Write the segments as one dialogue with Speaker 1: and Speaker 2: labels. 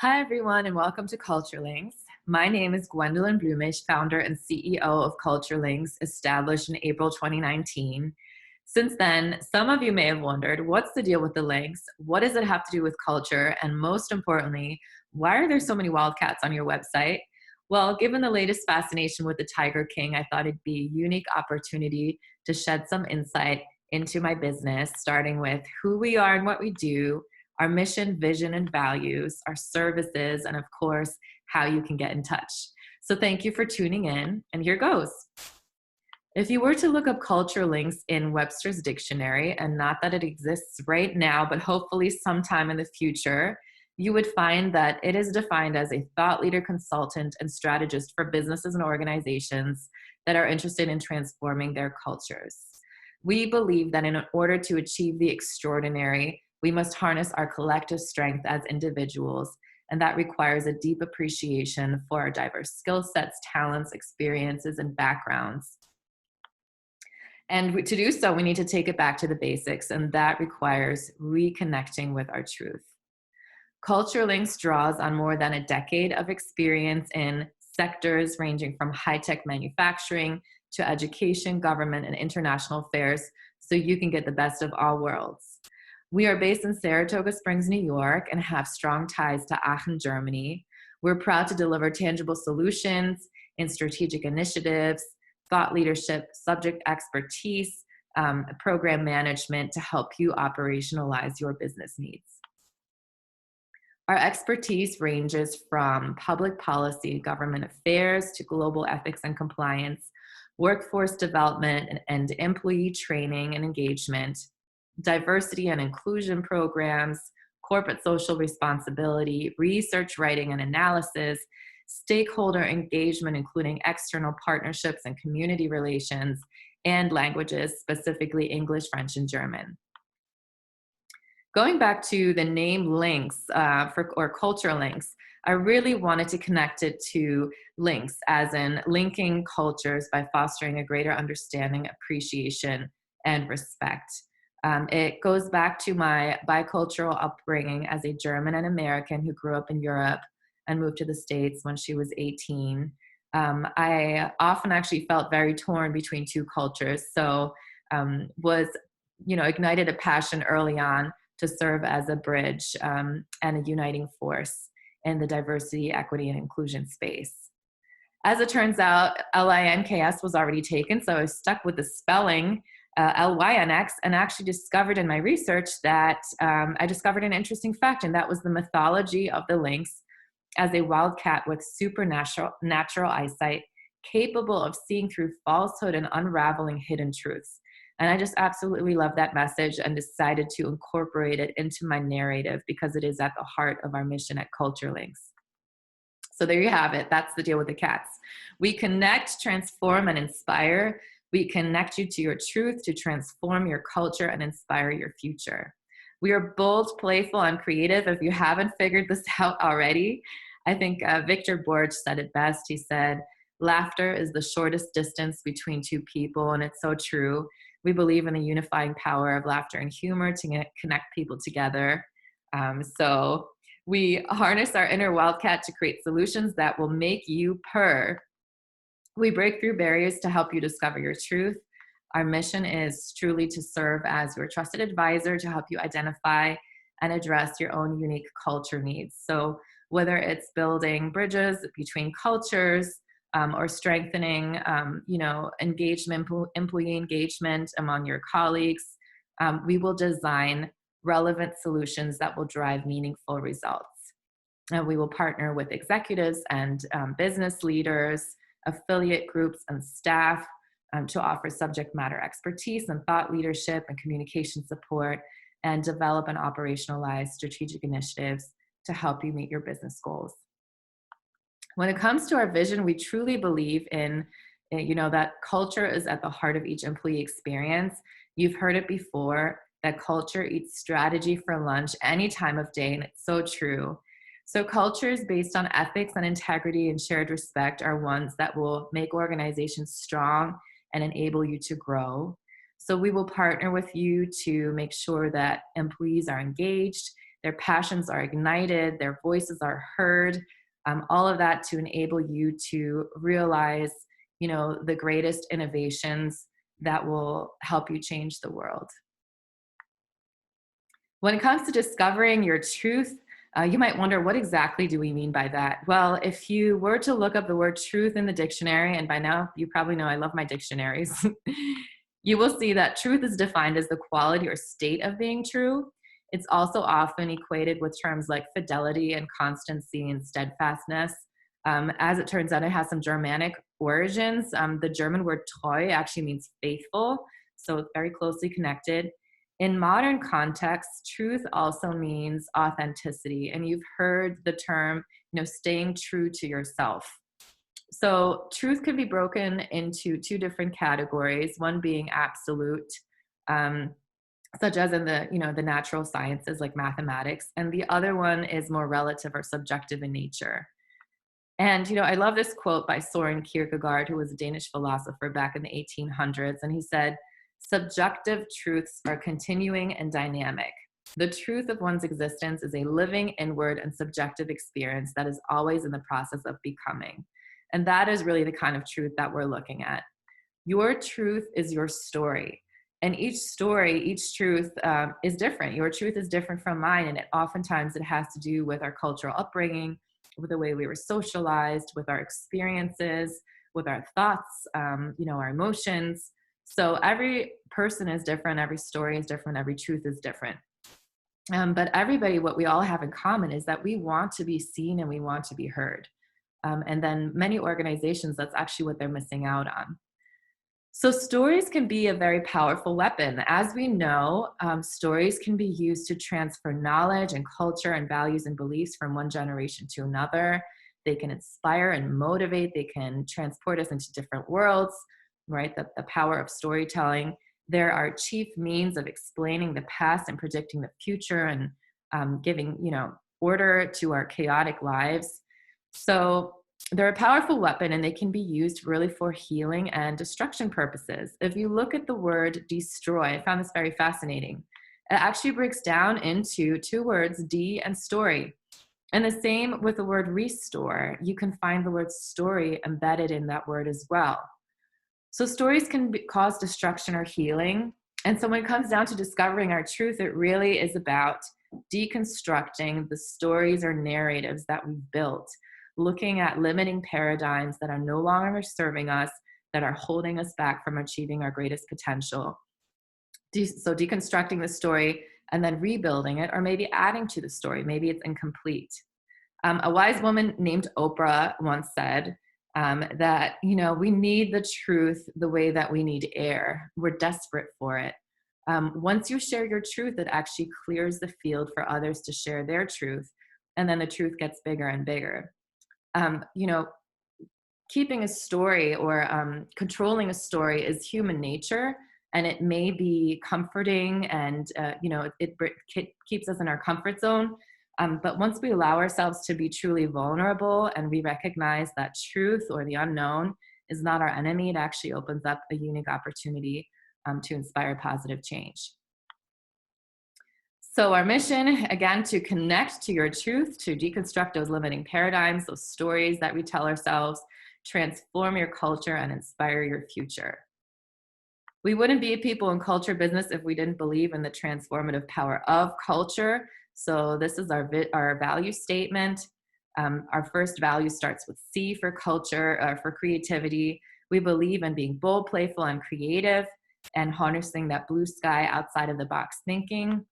Speaker 1: Hi, everyone, and welcome to CultureLynx. My name is Gwendolyn Blumish, founder and CEO of CultureLynx, established in April 2019. Since then, some of you may have wondered, what's the deal with the links? What does it have to do with culture? And most importantly, why are there so many wildcats on your website? Well, given the latest fascination with the Tiger King, I thought it'd be a unique opportunity to shed some insight into my business, starting with who we are and what we do, our mission, vision, and values, our services, and of course, how you can get in touch. So thank you for tuning in, and here goes. If you were to look up culture links in Webster's dictionary, and not that it exists right now, but hopefully sometime in the future, you would find that it is defined as a thought leader, consultant, and strategist for businesses and organizations that are interested in transforming their cultures. We believe that in order to achieve the extraordinary, we must harness our collective strength as individuals, and that requires a deep appreciation for our diverse skill sets, talents, experiences, and backgrounds. And to do so, we need to take it back to the basics, and that requires reconnecting with our truth. CultureLynx draws on more than a decade of experience in sectors ranging from high-tech manufacturing to education, government, and international affairs, so you can get the best of all worlds. We are based in Saratoga Springs, New York, and have strong ties to Aachen, Germany. We're proud to deliver tangible solutions in strategic initiatives, thought leadership, subject expertise, program management to help you operationalize your business needs. Our expertise ranges from public policy, government affairs, to global ethics and compliance, workforce development and employee training and engagement, diversity and inclusion programs, corporate social responsibility, research writing and analysis, stakeholder engagement, including external partnerships and community relations, and languages, specifically English, French, and German. Going back to the name links or CultureLynx, I really wanted to connect it to links, as in linking cultures by fostering a greater understanding, appreciation, and respect. It goes back to my bicultural upbringing as a German and American who grew up in Europe and moved to the States when she was 18. I often actually felt very torn between two cultures, so ignited a passion early on to serve as a bridge and a uniting force in the diversity, equity, and inclusion space. As it turns out, LINKS was already taken, so I was stuck with the spelling LYNX, and actually discovered in my research that I discovered an interesting fact, and that was the mythology of the lynx as a wildcat with natural eyesight, capable of seeing through falsehood and unraveling hidden truths. And I just absolutely love that message and decided to incorporate it into my narrative because it is at the heart of our mission at CultureLynx. So there you have it. That's the deal with the cats. We connect, transform, and inspire. We connect you to your truth to transform your culture and inspire your future. We are bold, playful, and creative. If you haven't figured this out already, I think Victor Borge said it best. He said, "Laughter is the shortest distance between two people," and it's so true. We believe in the unifying power of laughter and humor to connect people together. So we harness our inner wildcat to create solutions that will make you purr. We break through barriers to help you discover your truth. Our mission is truly to serve as your trusted advisor to help you identify and address your own unique culture needs. So whether it's building bridges between cultures, or strengthening, engagement, employee engagement among your colleagues, we will design relevant solutions that will drive meaningful results. And we will partner with executives and business leaders, affiliate groups, and staff to offer subject matter expertise and thought leadership and communication support, and develop and operationalize strategic initiatives to help you meet your business goals. When it comes to our vision, we truly believe in, that culture is at the heart of each employee experience. You've heard it before, that culture eats strategy for lunch any time of day, and it's so true. So cultures based on ethics and integrity and shared respect are ones that will make organizations strong and enable you to grow. So we will partner with you to make sure that employees are engaged, their passions are ignited, their voices are heard, all of that to enable you to realize, the greatest innovations that will help you change the world. When it comes to discovering your truth, you might wonder, what exactly do we mean by that? Well, if you were to look up the word truth in the dictionary, and by now you probably know I love my dictionaries, you will see that truth is defined as the quality or state of being true. It's also often equated with terms like fidelity and constancy and steadfastness. As it turns out, it has some Germanic origins. The German word treu actually means faithful, so it's very closely connected. In modern context, truth also means authenticity, and you've heard the term, staying true to yourself. So truth can be broken into two different categories, one being absolute, such as in the natural sciences like mathematics, and the other one is more relative or subjective in nature. And, I love this quote by Soren Kierkegaard, who was a Danish philosopher back in the 1800s. And he said, "Subjective truths are continuing and dynamic. The truth of one's existence is a living, inward, and subjective experience that is always in the process of becoming." And that is really the kind of truth that we're looking at. Your truth is your story. And each story, each truth is different. Your truth is different from mine. And oftentimes it has to do with our cultural upbringing, with the way we were socialized, with our experiences, with our thoughts, our emotions. So every person is different, every story is different, every truth is different. But everybody, what we all have in common is that we want to be seen and we want to be heard. And then many organizations, that's actually what they're missing out on. So stories can be a very powerful weapon. As we know, stories can be used to transfer knowledge and culture and values and beliefs from one generation to another. They can inspire and motivate. They can transport us into different worlds, right? The power of storytelling. They're our chief means of explaining the past and predicting the future and giving, order to our chaotic lives. So they're a powerful weapon, and they can be used really for healing and destruction purposes. If you look at the word destroy, I found this very fascinating. It actually breaks down into two words, de and story. And the same with the word restore. You can find the word story embedded in that word as well. So stories can cause destruction or healing. And so when it comes down to discovering our truth, it really is about deconstructing the stories or narratives that we've built, looking at limiting paradigms that are no longer serving us, that are holding us back from achieving our greatest potential. So deconstructing the story and then rebuilding it, or maybe adding to the story. Maybe it's incomplete. A wise woman named Oprah once said that, we need the truth the way that we need air. We're desperate for it. Once you share your truth, it actually clears the field for others to share their truth. And then the truth gets bigger and bigger. Keeping a story or controlling a story is human nature, and it may be comforting and, it keeps us in our comfort zone. But once we allow ourselves to be truly vulnerable and we recognize that truth or the unknown is not our enemy, it actually opens up a unique opportunity to inspire positive change. So our mission, again, to connect to your truth, to deconstruct those limiting paradigms, those stories that we tell ourselves, transform your culture and inspire your future. We wouldn't be a people in culture business if we didn't believe in the transformative power of culture. So this is our value statement. Our first value starts with C for culture, for creativity. We believe in being bold, playful, and creative, and harnessing that blue sky outside of the box thinking.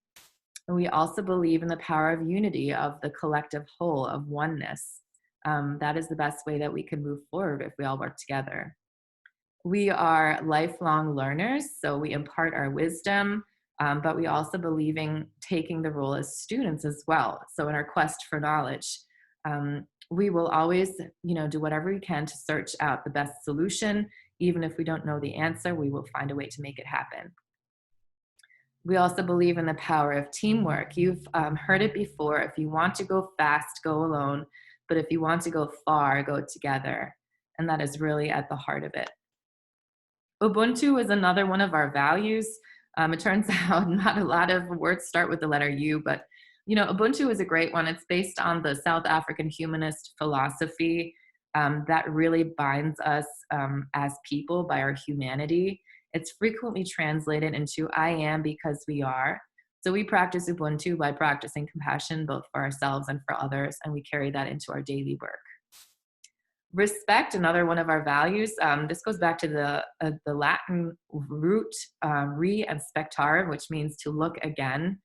Speaker 1: And we also believe in the power of unity, of the collective whole, of oneness. That is the best way that we can move forward if we all work together. We are lifelong learners, so we impart our wisdom, but we also believe in taking the role as students as well. So in our quest for knowledge, we will always, do whatever we can to search out the best solution. Even if we don't know the answer, we will find a way to make it happen. We also believe in the power of teamwork. You've heard it before. If you want to go fast, go alone. But if you want to go far, go together. And that is really at the heart of it. Ubuntu is another one of our values. It turns out not a lot of words start with the letter U, but Ubuntu is a great one. It's based on the South African humanist philosophy that really binds us as people by our humanity. It's frequently translated into I am because we are. So we practice Ubuntu by practicing compassion both for ourselves and for others, and we carry that into our daily work. Respect, another one of our values. This goes back to the Latin root re and spectare, which means to look again.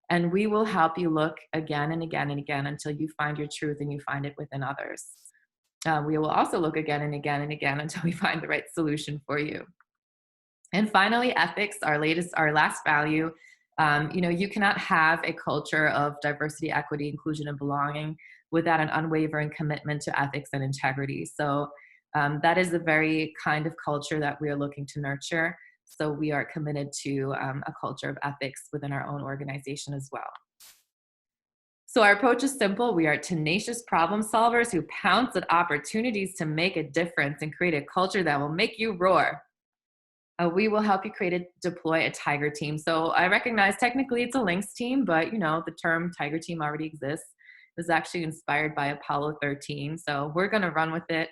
Speaker 1: And we will help you look again and again and again until you find your truth and you find it within others. We will also look again and again and again until we find the right solution for you. And finally, ethics, our last value. You cannot have a culture of diversity, equity, inclusion, and belonging without an unwavering commitment to ethics and integrity. So that is the very kind of culture that we are looking to nurture. So we are committed to a culture of ethics within our own organization as well. So our approach is simple. We are tenacious problem solvers who pounce at opportunities to make a difference and create a culture that will make you roar. We will help you deploy a tiger team. So I recognize technically it's a Lynx team, but the term tiger team already exists. It was actually inspired by Apollo 13. So we're going to run with it.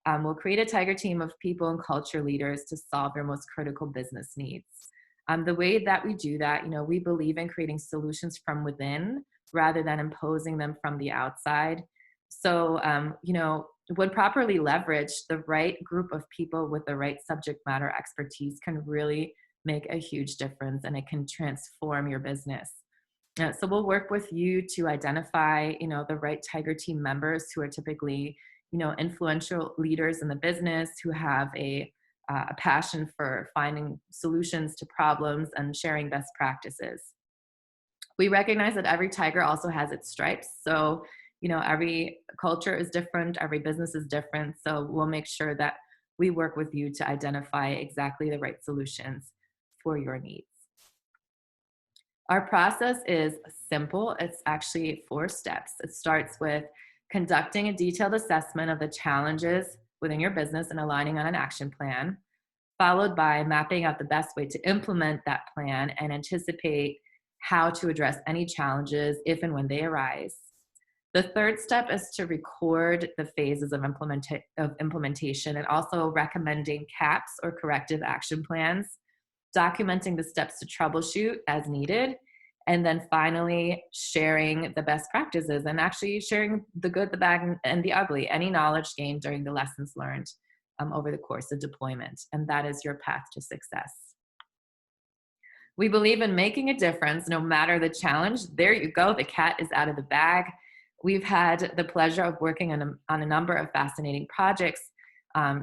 Speaker 1: We'll create a tiger team of people and culture leaders to solve your most critical business needs. The way that we do that, we believe in creating solutions from within rather than imposing them from the outside. So, when properly leveraged, the right group of people with the right subject matter expertise can really make a huge difference, and it can transform your business. So we'll work with you to identify, the right tiger team members who are typically, influential leaders in the business who have a passion for finding solutions to problems and sharing best practices. We recognize that every tiger also has its stripes. So, every culture is different, every business is different. So we'll make sure that we work with you to identify exactly the right solutions for your needs. Our process is simple. It's actually 4 steps. It starts with conducting a detailed assessment of the challenges within your business and aligning on an action plan, followed by mapping out the best way to implement that plan and anticipate how to address any challenges if and when they arise. The third step is to record the phases of implementation and also recommending CAPs or corrective action plans, documenting the steps to troubleshoot as needed, and then finally sharing the best practices and actually sharing the good, the bad, and the ugly, any knowledge gained during the lessons learned over the course of deployment. And that is your path to success. We believe in making a difference no matter the challenge. There you go, the cat is out of the bag. We've had the pleasure of working on a number of fascinating projects,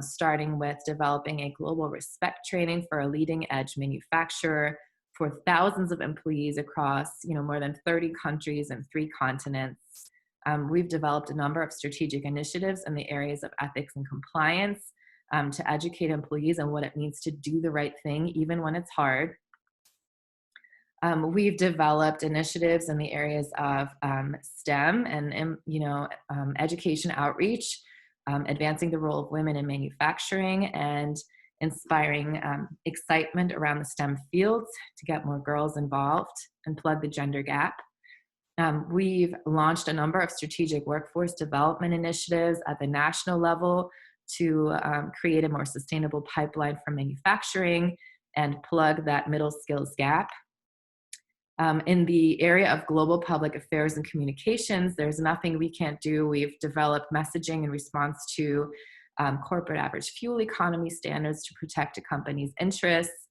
Speaker 1: starting with developing a global respect training for a leading edge manufacturer for thousands of employees across more than 30 countries and 3 continents. We've developed a number of strategic initiatives in the areas of ethics and compliance to educate employees on what it means to do the right thing, even when it's hard. We've developed initiatives in the areas of STEM and education outreach, advancing the role of women in manufacturing, and inspiring excitement around the STEM fields to get more girls involved and plug the gender gap. We've launched a number of strategic workforce development initiatives at the national level to create a more sustainable pipeline for manufacturing and plug that middle skills gap. In the area of global public affairs and communications, there's nothing we can't do. We've developed messaging in response to corporate average fuel economy standards to protect a company's interests.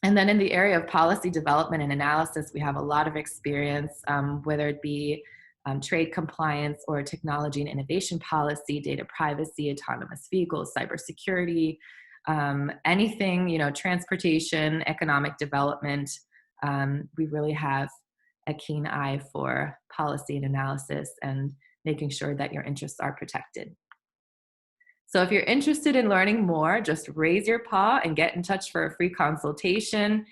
Speaker 1: And then in the area of policy development and analysis, we have a lot of experience, whether it be trade compliance or technology and innovation policy, data privacy, autonomous vehicles, cybersecurity, anything, transportation, economic development. We really have a keen eye for policy and analysis and making sure that your interests are protected. So if you're interested in learning more, just raise your paw and get in touch for a free consultation.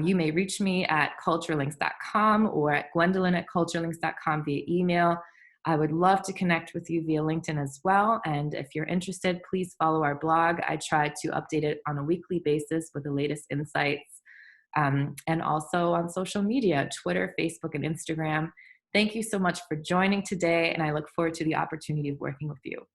Speaker 1: You may reach me at CultureLynx.com or at Gwendolyn@CultureLynx.com via email. I would love to connect with you via LinkedIn as well. And if you're interested, please follow our blog. I try to update it on a weekly basis with the latest insights. and also on social media, Twitter, Facebook, and Instagram. Thank you so much for joining today, and I look forward to the opportunity of working with you.